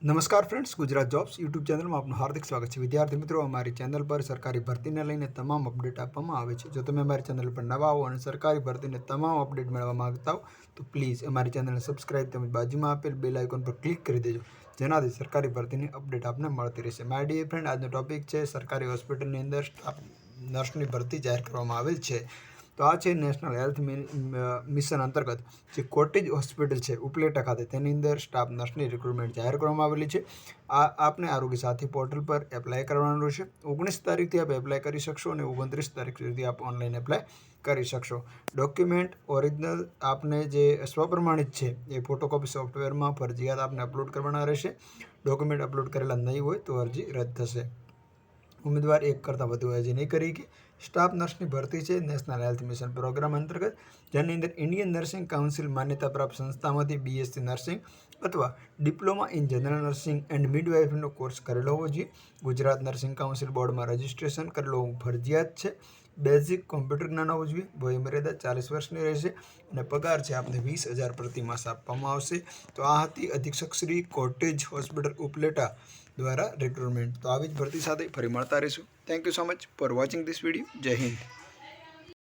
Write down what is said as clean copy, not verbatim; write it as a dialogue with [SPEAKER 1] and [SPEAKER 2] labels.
[SPEAKER 1] નમસ્કાર friends, Gujarat jobs YouTube ચેનલમાં આપનું હાર્દિક સ્વાગત છે। વિદ્યાર્થી મિત્રો, અમારી ચેનલ પર સરકારી ભરતીને લઈને તમામ અપડેટ આપવામાં આવે છે। જો તમે અમારી ચેનલ પર નવા હો અને સરકારી ભરતીને તમામ અપડેટ મેળવવા માંગતા હો તો પ્લીઝ અમારી ચેનલને સબસ્ક્રાઇબ તેમજ બાજુમાં આપેલ બેલ આઇકોન પર ક્લિક કરી દેજો, જેનાથી સરકારી ભરતીની અપડેટ આપને મળતી રહેશે। માય ડિયર ફ્રેન્ડ, આજનો ટોપિક છે સરકારી હોસ્પિટલની અંદર સ્ટાફ નર્સની ભરતી જાહેર કરવામાં આવેલ છે। તો આ છે નેશનલ હેલ્થ મિશન અંતર્ગત જે કોટેજ હોસ્પિટલ છે ઉપલેટા ખાતે, તેની અંદર સ્ટાફ નર્સની રિક્રુટમેન્ટ જાહેર કરવામાં આવેલી છે। આપને આરોગ્ય સાથી પોર્ટલ પર એપ્લાય કરવાનું રહેશે। 19 તારીખથી આપ એપ્લાય કરી શકશો અને 29 તારીખ સુધી આપ ઓનલાઈન એપ્લાય કરી શકશો। ડોક્યુમેન્ટ ઓરિજિનલ આપને જે સ્વપ્રમાણિત છે એ ફોટોકોપી સોફ્ટવેરમાં ફરજિયાત આપને અપલોડ કરવાના રહેશે। ડોક્યુમેન્ટ અપલોડ કરેલા નહીં હોય તો અરજી રદ થશે। ઉમેદવાર એક કરતાં વધુ અરજી નહીં કરી કે સ્ટાફ નર્સની ભરતી છે નેશનલ હેલ્થ મિશન પ્રોગ્રામ અંતર્ગત, જેની અંદર ઇન્ડિયન નર્સિંગ કાઉન્સિલ માન્યતા પ્રાપ્ત સંસ્થામાંથી બીએસસી નર્સિંગ અથવા diploma in general nursing and મિડવાઇફરીનો કોર્સ કરેલો હોવો જોઈએ। ગુજરાત નર્સિંગ કાઉન્સિલ બોર્ડમાં રજિસ્ટ્રેશન કરેલો હોવું ફરજિયાત છે। બેઝિક કોમ્પ્યુટર જ્ઞાન હોવું જોઈએ। વય મર્યાદા 40 વર્ષની રહેશે અને પગાર છે આપને 20,000 પ્રતિ માસ આપવામાં આવશે। તો આ હતી અધિક્ષક શ્રી કોટેજ હોસ્પિટલ ઉપલેટા દ્વારા રિક્રુટમેન્ટ। તો આવી જ ભરતી સાથે ફરી મળતા રહીશું। Thank you so much for watching this video. જય હિન્દ।